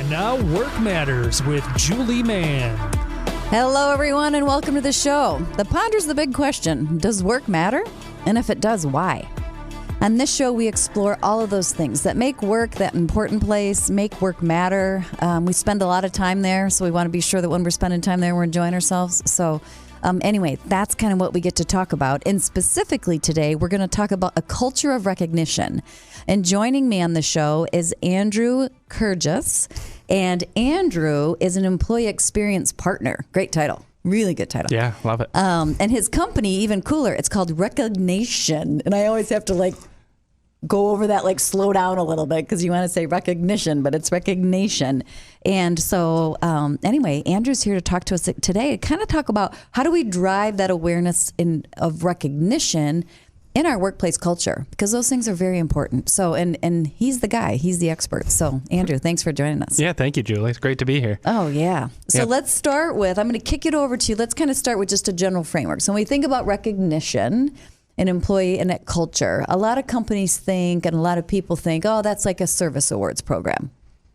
And now Work Matters with Julie Mann. Hello, everyone, and welcome to the show that ponders the big question, does work matter? And if it does, why? On this show, we explore all of those things that make work that important place, make work matter. We spend a lot of time there, so we want to be sure that when we're spending time there, we're enjoying ourselves. So anyway, that's kind of what we get to talk about. And specifically today, we're going to talk about a culture of recognition. And joining me on the show is Andrew Kersjes. And Andrew is an employee experience partner. Great title. Really good title. Yeah, love it. And his company, even cooler, it's called Recognition. And I always have to go over that, slow down a little bit because you want to say recognition, but it's Recognition. And so anyway, Andrew's here to talk to us today, kind of talk about how do we drive that awareness of recognition in our workplace culture, because those things are very important. So, and he's the guy, he's the expert. So, Andrew, thanks for joining us. Yeah, thank you, Julie. It's great to be here. Oh, yeah. So let's start with, I'm going to kick it over to you. Let's kind of start with just a general framework. So when we think about recognition in employee and at culture, a lot of companies think, and a lot of people think, oh, that's like a service awards program,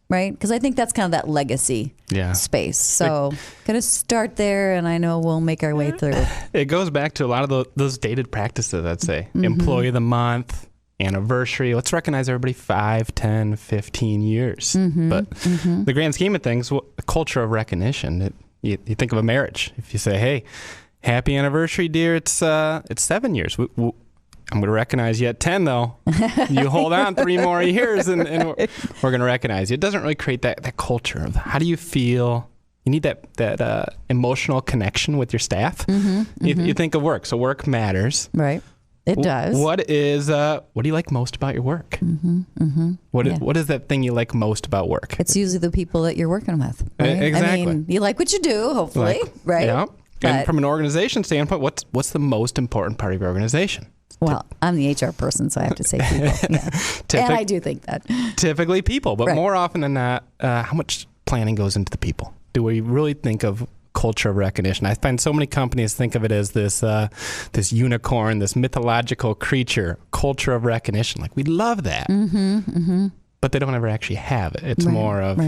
right? Because I think that's kind of that legacy space. So going to start there, and I know we'll make our way through. It goes back to a lot of those dated practices, I'd say. Mm-hmm. Employee of the month, anniversary. Let's recognize everybody 5, 10, 15 years. Mm-hmm. But the grand scheme of things, a culture of recognition, you think of a marriage. If you say, hey, happy anniversary, dear, it's 7 years. I'm going to recognize you at 10, though. You hold on 3 more years, and we're going to recognize you. It doesn't really create that culture of how do you feel. You need that emotional connection with your staff. Mm-hmm, you think of work. So work matters. Right. It does. What do you like most about your work? Mm-hmm, mm-hmm. What is that thing you like most about work? It's usually the people that you're working with. Right? Exactly. I mean, you like what you do, hopefully, right? Yeah. And from an organization standpoint, what's the most important part of your organization? Well, I'm the HR person, so I have to say people. Yeah. And I do think that. Typically people, but more often than not, how much planning goes into the people? Do we really think of culture of recognition? I find so many companies think of it as this unicorn, this mythological creature, culture of recognition. Like, we love that. Mm-hmm, mm-hmm. But they don't ever actually have it. It's more of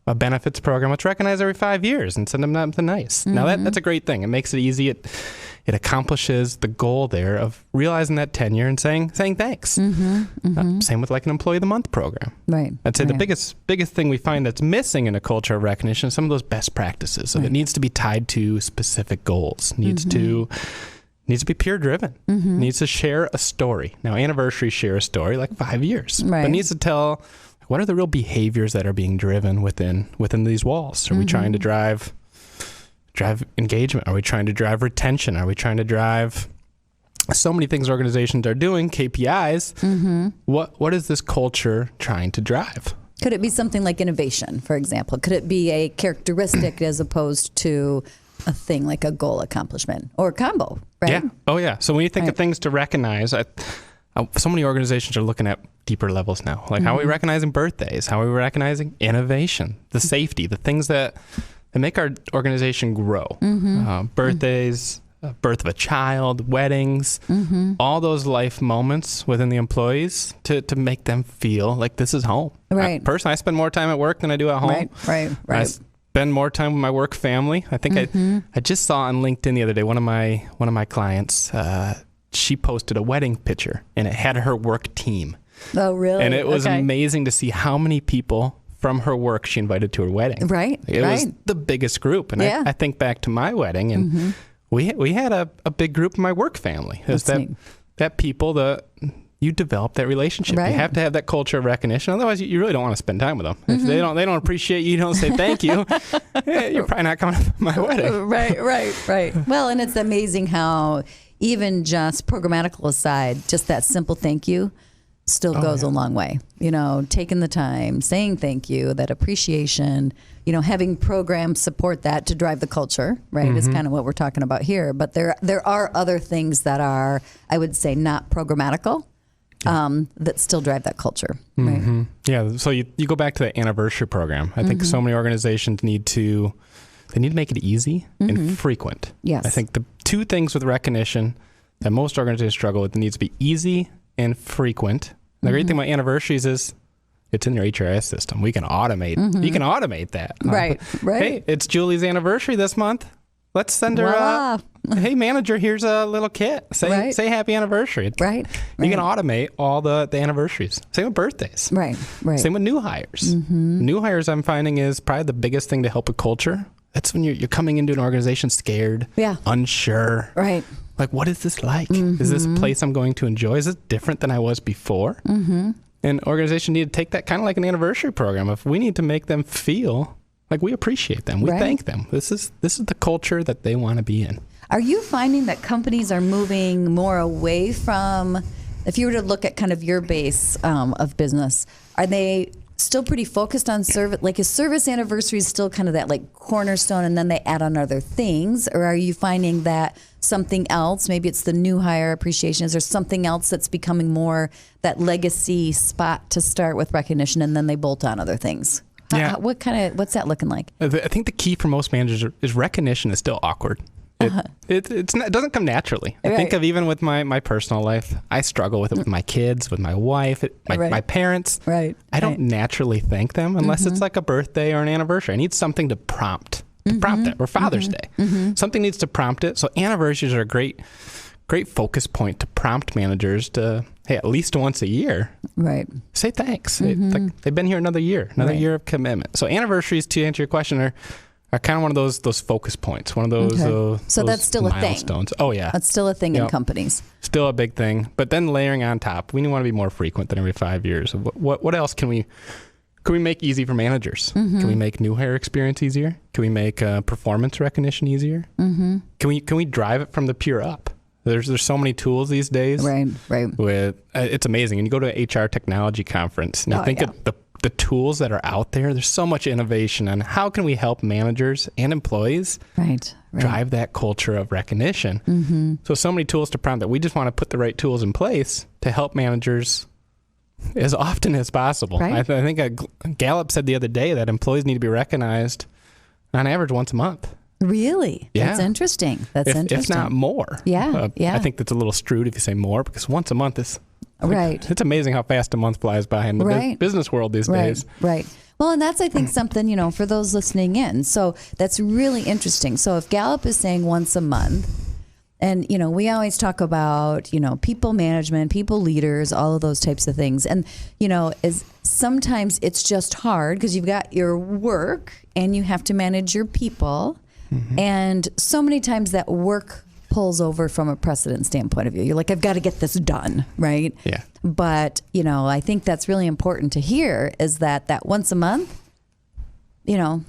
a benefits program. Let's recognize every 5 years and send them something nice. Mm-hmm. Now, that's a great thing. It makes it easy. It accomplishes the goal there of realizing that tenure and saying thanks. Mm-hmm, mm-hmm. Same with like an employee of the month program. Right. I'd say the biggest thing we find that's missing in a culture of recognition is some of those best practices. So it needs to be tied to specific goals. Needs to be peer driven. Mm-hmm. Needs to share a story. Now, anniversaries share a story like 5 years. Right. But needs to tell what are the real behaviors that are being driven within these walls. Are we trying to drive engagement? Are we trying to drive retention? Are we trying to drive so many things organizations are doing, KPIs? Mm-hmm. What is this culture trying to drive? Could it be something like innovation, for example? Could it be a characteristic as opposed to a thing like a goal accomplishment or a combo, right? Yeah. Oh, yeah. So when you think of things to recognize, so many organizations are looking at deeper levels now. Like how are we recognizing birthdays? How are we recognizing innovation, the safety, the things that make our organization grow? Birthdays, birth of a child, weddings, all those life moments within the employees to make them feel like this is home. Right. Personally, I spend more time at work than I do at home. Right. I spend more time with my work family. I think I just saw on LinkedIn the other day, one of my clients, she posted a wedding picture and it had her work team. Oh, really? And it was amazing to see how many people from her work she invited to her wedding. Right. It was the biggest group. And I think back to my wedding, and we had a big group in my work family. It was that people that you develop that relationship. Right. You have to have that culture of recognition. Otherwise, you really don't want to spend time with them. If they don't appreciate you, don't say thank you, you're probably not coming to my wedding. Right. Well, and it's amazing how even just programmatical aside, just that simple thank you still goes a long way. Taking the time, saying thank you, that appreciation, having programs support that to drive the culture, right, is kind of what we're talking about here. But there are other things that are, I would say, not programmatical, that still drive that culture. Right? Mm-hmm. Yeah, so you go back to the anniversary program. I think so many organizations need to make it easy and frequent. Yes. I think the two things with recognition that most organizations struggle with, it needs to be easy and frequent. And the great thing about anniversaries is It's in your HRIS system. We can automate. You can automate that. Right. Hey, it's Julie's anniversary this month. Let's send her hey, manager, here's a little kit. Say happy anniversary. Right. You can automate all the anniversaries. Same with birthdays. Right. Same with new hires. New hires, I'm finding, is probably the biggest thing to help with culture. That's when you're coming into an organization scared, unsure. Right. Like, what is this like? Is this a place I'm going to enjoy? Is it different than I was before? And organizations need to take that kind of like an anniversary program. If we need to make them feel like we appreciate them, we thank them. This is the culture that they want to be in. Are you finding that companies are moving more away from, if you were to look at kind of your base of business, are they still pretty focused on service? Like, is service anniversary still kind of that like cornerstone and then they add on other things? Or are you finding that something else, maybe it's the new hire appreciation, is there something else that's becoming more that legacy spot to start with recognition and then they bolt on other things? What's that looking like? I think the key for most managers is recognition is still awkward. It doesn't come naturally. I think of even with my personal life, I struggle with it with my kids, with my wife, my parents. I don't naturally thank them unless it's like a birthday or an anniversary. I need something to prompt it, or Father's Day. Something needs to prompt it. So anniversaries are a great focus point to prompt managers to, hey, at least once a year, say thanks. They've been here another year year of commitment. So anniversaries, to answer your question, are kind of one of those focus points, one of those so that's still milestones. A thing. Oh, yeah. That's still a thing in companies. Still a big thing. But then layering on top, we want to be more frequent than every 5 years. What else can we make easy for managers? Can we make new hire experience easier? Can we make performance recognition easier? Can we drive it from the pure up? There's so many tools these days. Right. It's amazing. And you go to an HR technology conference, and I think of the tools that are out there. There's so much innovation on how can we help managers and employees drive that culture of recognition. So many tools to prompt that. We just want to put the right tools in place to help managers as often as possible. I think Gallup said the other day that employees need to be recognized on average once a month. Really? Yeah. That's interesting. If not more. I think that's a little strewed if you say more, because once a month is... It's amazing how fast a month flies by in the business world these days. Well, and that's, I think, something, for those listening in. So that's really interesting. So if Gallup is saying once a month, and, we always talk about, people management, people leaders, all of those types of things. And, sometimes it's just hard because you've got your work and you have to manage your people. And so many times that work pulls over from a precedent standpoint of view. You're like, I've got to get this done, right? Yeah. But, I think that's really important to hear is that once a month, even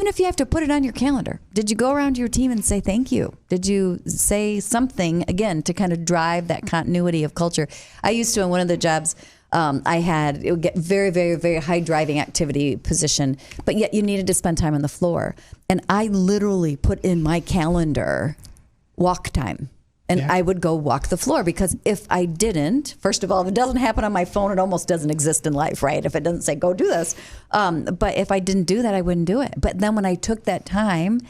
if you have to put it on your calendar, did you go around to your team and say thank you? Did you say something, again, to kind of drive that continuity of culture? I used to, in one of the jobs I had, it would get very, very, very high driving activity position, but yet you needed to spend time on the floor. And I literally put in my calendar walk time. And I would go walk the floor, because if I didn't, first of all, if it doesn't happen on my phone, it almost doesn't exist in life, right? If it doesn't say, go do this. But if I didn't do that, I wouldn't do it. But then when I took that time,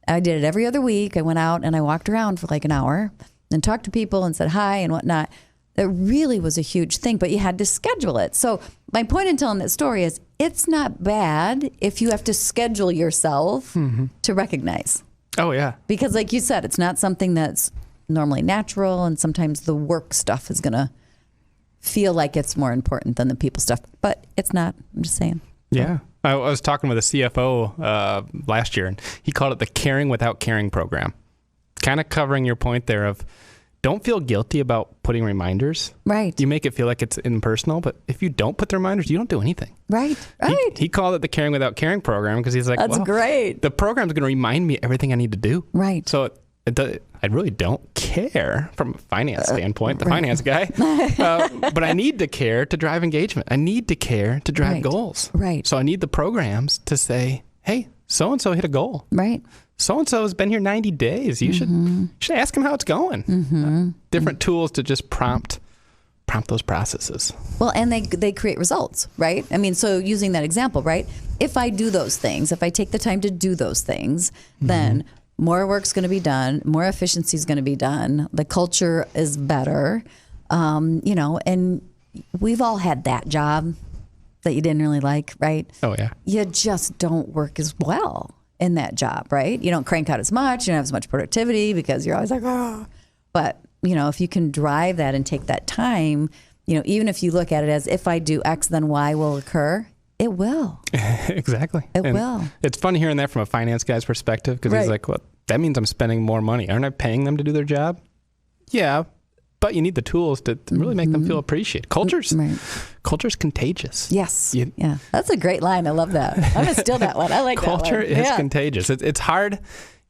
I did it every other week. I went out and I walked around for like an hour and talked to people and said hi and whatnot. It really was a huge thing, but you had to schedule it. So my point in telling that story is it's not bad if you have to schedule yourself to recognize. Oh, yeah. Because like you said, it's not something that's normally natural, and sometimes the work stuff is going to feel like it's more important than the people stuff, but it's not. I'm just saying. Yeah. I was talking with a CFO last year, and he called it the Caring Without Caring program. Kind of covering your point there of don't feel guilty about putting reminders. Right. You make it feel like it's impersonal, but if you don't put the reminders, you don't do anything. Right. He called it the Caring Without Caring program because he's like, that's great. The program's going to remind me everything I need to do. Right. So I really don't care from a finance standpoint, the finance guy, but I need to care to drive engagement. I need to care to drive goals. Right. So I need the programs to say, hey, so-and-so hit a goal. Right. So-and-so has been here 90 days. You should ask him how it's going. Different tools to just prompt those processes. Well, and they create results, right? I mean, so using that example, right? If I do those things, if I take the time to do those things, then more work's going to be done, more efficiency is going to be done. The culture is better, and we've all had that job that you didn't really like, right? Oh, yeah. You just don't work as well in that job, right? You don't crank out as much. You don't have as much productivity because you're always like, oh. But, if you can drive that and take that time, even if you look at it as if I do X, then Y will occur, it will. Exactly. It will. It's fun hearing that from a finance guy's perspective because he's like, well, that means I'm spending more money. Aren't I paying them to do their job? Yeah, but you need the tools to really make them feel appreciated. Culture's contagious. Yes. Yeah. That's a great line. I love that. I'm going to steal that one. I like that one. Culture is contagious. It's hard.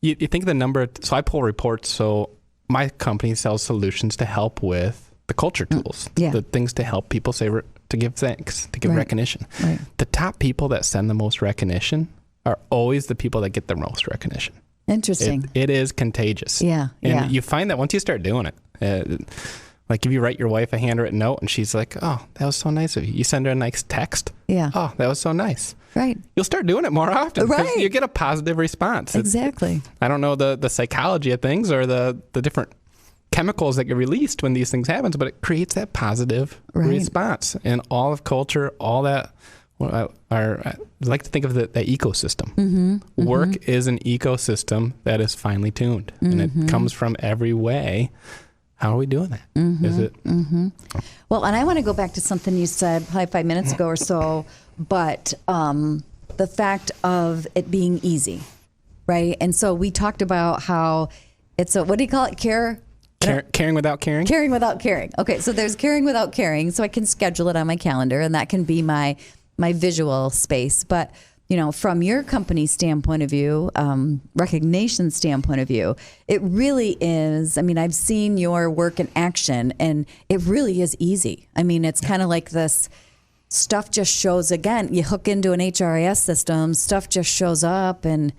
You think of the number. So I pull reports. So my company sells solutions to help with the culture tools, the things to help people to give thanks, to give recognition. Right. The top people that send the most recognition are always the people that get the most recognition. Interesting. It is contagious. Yeah. And you find that once you start doing it, like if you write your wife a handwritten note and she's like, oh, that was so nice of you. You send her a nice text. Yeah. Oh, that was so nice. Right. You'll start doing it more often. Right. You get a positive response. Exactly. I don't know the psychology of things or the different chemicals that get released when these things happen, but it creates that positive response. And all of culture, all that, I like to think of the ecosystem. Work is an ecosystem that is finely tuned, and it comes from every way. How are we doing that? Is it? Well, and I want to go back to something you said probably 5 minutes ago or so, but the fact of it being easy, right? And so we talked about how it's what do you call it? Caring without caring? Caring without caring. Okay, so there's caring without caring, so I can schedule it on my calendar, and that can be my visual space. But, from your company standpoint of view, recognition standpoint of view, it really is, I've seen your work in action, and it really is easy. It's kind of like this stuff just shows, again, you hook into an HRIS system, stuff just shows up, and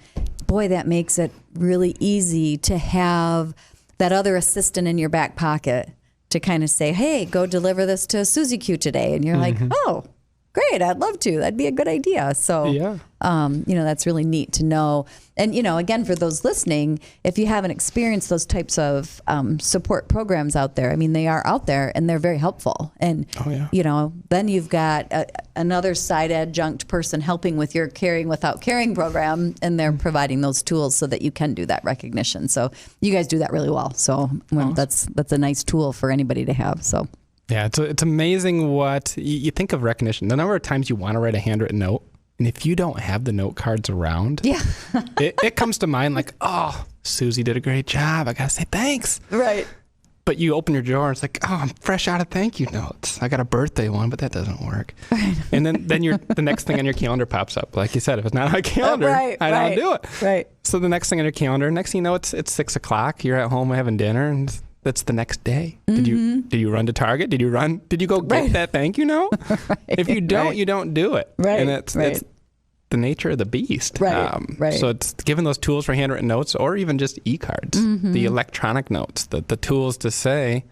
boy, that makes it really easy to have that other assistant in your back pocket to kind of say, hey, go deliver this to Susie Q today. And you're like, oh, great, I'd love to. That'd be a good idea. So, that's really neat to know. And, again, for those listening, if you haven't experienced those types of support programs out there, they are out there and they're very helpful. And, then you've got another side adjunct person helping with your Caring Without Caring program, and they're providing those tools so that you can do that recognition. So you guys do that really well. So that's a nice tool for anybody to have. So. Yeah, it's amazing what you think of recognition. The number of times you want to write a handwritten note, and if you don't have the note cards around, it comes to mind like, oh, Susie did a great job. I got to say thanks. Right. But you open your drawer, it's like, oh, I'm fresh out of thank you notes. I got a birthday one, but that doesn't work. Right. And then the next thing on your calendar pops up. Like you said, if it's not on my calendar, I don't do it. Right. So the next thing on your calendar, next thing you know, it's 6 o'clock. You're at home having dinner, and that's the next day. Did you run to Target? Did you go get that thank you note? If you don't, you don't do it. Right. And it's the nature of the beast. Right. So it's given those tools for handwritten notes or even just e-cards, the electronic notes, the tools to say,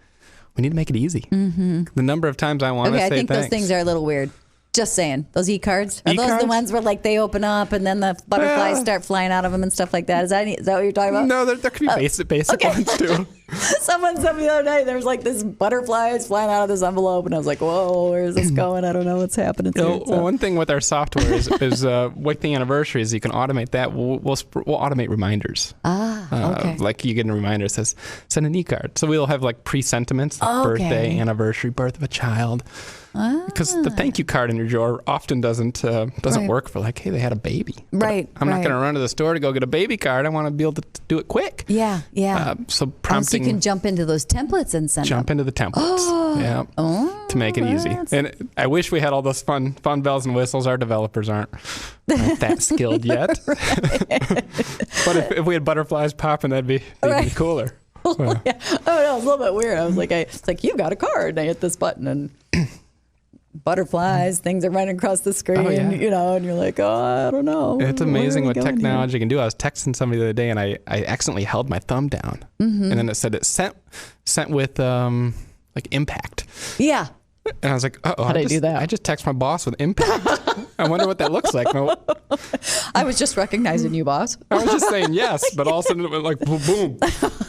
we need to make it easy. The number of times I want to say I think thanks. those things are a little weird. Just saying. Those e-cards? Are those E-cards? the ones where like they open up and then the butterflies start flying out of them and stuff like that? Is that what you're talking about? No, there could be basic ones too. Someone said me the other night there was like this butterflies flying out of this envelope, and I was like, whoa, where is this going? I don't know what's happening. One thing with our software is with the anniversaries, you can automate that. We'll automate reminders. Okay. Like you get a reminder that says, send an e-card. So we'll have like pre-sentiments, like birthday, anniversary, birth of a child. Because the thank you card in your drawer often doesn't work for like, hey, they had a baby. Right. I'm not going to run to the store to go get a baby card. I want to be able to do it quick. Yeah. So prompting. So you can jump into those templates and send Jump into the templates. To make it easy. And I wish we had all those fun bells and whistles. Our developers aren't that skilled yet. But if we had butterflies popping, that'd be cooler. Oh, no, it's a little bit weird. I was like, it's like, you got a card. And I hit this button and butterflies, things are running across the screen, and you're like, I don't know. It's amazing what technology can do. I was texting somebody the other day, and I accidentally held my thumb down, and then it said it sent with like impact. Yeah. And I was like, uh-oh. How did I do that? I just text my boss with impact. I wonder what that looks like. I was just recognizing you, boss. I was just saying yes, but all of a sudden it went like boom, boom.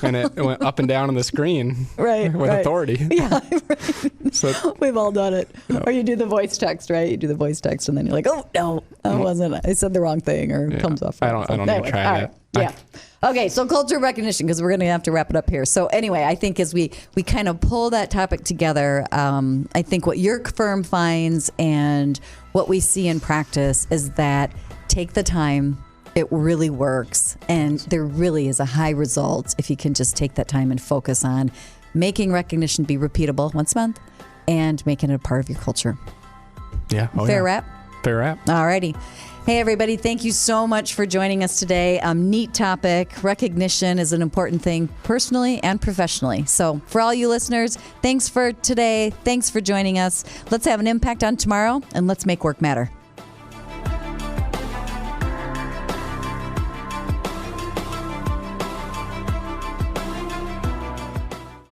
And it went up and down on the screen with authority. Yeah, right. We've all done it. Or you do the voice text, right? You do the voice text, and then you're like, oh, no, I wasn't. I said the wrong thing, or it comes off. I don't even try that. Yeah. Okay, so culture recognition, because we're going to have to wrap it up here. So anyway, I think as we kind of pull that topic together, I think what your firm finds and what we see in practice is that take the time. It really works, and there really is a high result if you can just take that time and focus on making recognition be repeatable once a month and making it a part of your culture. Yeah. Fair wrap? Fair wrap. All righty. Hey, everybody, thank you so much for joining us today. Neat topic. Recognition is an important thing personally and professionally. So for all you listeners, thanks for today. Thanks for joining us. Let's have an impact on tomorrow, and let's make work matter.